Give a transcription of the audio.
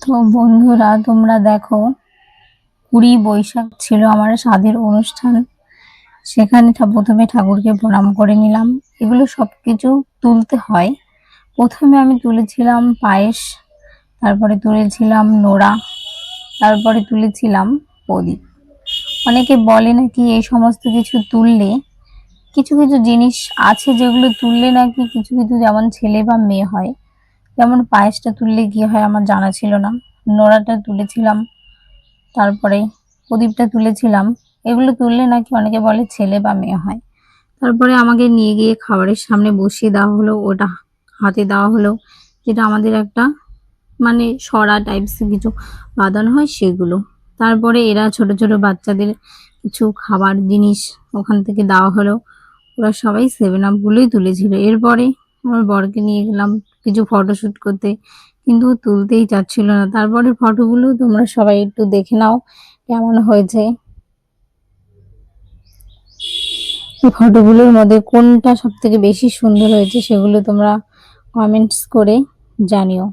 তো বন্ধুরা, তোমরা দেখো, 20 বৈশাখ ছিল আমার স্বাদের অনুষ্ঠান। সেখানে প্রথমে ঠাকুরকে প্রণাম করে নিলাম। এগুলো সবকিছু তুলতে হয়। প্রথমে আমি তুলেছিলাম পায়েস, তারপরে তুলেছিলাম নোড়া, তারপরে তুলেছিলাম প্রদীপ। অনেকে বলে নাকি এই সমস্ত কিছু তুললে কিছু কিছু জিনিস আছে যেগুলো তুললে নাকি কিছু কিছু, যেমন ছেলে বা মেয়ে হয়। যেমন পায়েসটা তুললে কি হয় আমার জানা ছিল না। নোড়াটা তুলেছিলাম, তারপরে প্রদীপটা তুলেছিলাম। এগুলো তুললে নাকি অনেকে বলে ছেলে বা মেয়ে হয়। তারপরে আমাকে নিয়ে গিয়ে খাবারের সামনে বসিয়ে দেওয়া হলো, ওটা হাতে দেওয়া হলো, যেটা আমাদের একটা মানে সরা টাইপস কিছু বাঁধানো হয় সেগুলো। তারপরে এরা ছোট ছোট বাচ্চাদের কিছু খাবার জিনিস ওখান থেকে দেওয়া হলো। ওরা সবাই 7 আপ গুলোই তুলেছিল। এরপরে আমার বরকে নিয়ে গেলাম কিছু ফটোশুট করতে, কিন্তু ও তুলতেই চাচ্ছিল না। তারপরে ফটোগুলো তোমরা সবাই একটু দেখে নাও কেমন হয়েছে। এই ফটোগুলোর মধ্যে কোনটা সব থেকে বেশি সুন্দর হয়েছে সেগুলো তোমরা কমেন্টস করে জানিও।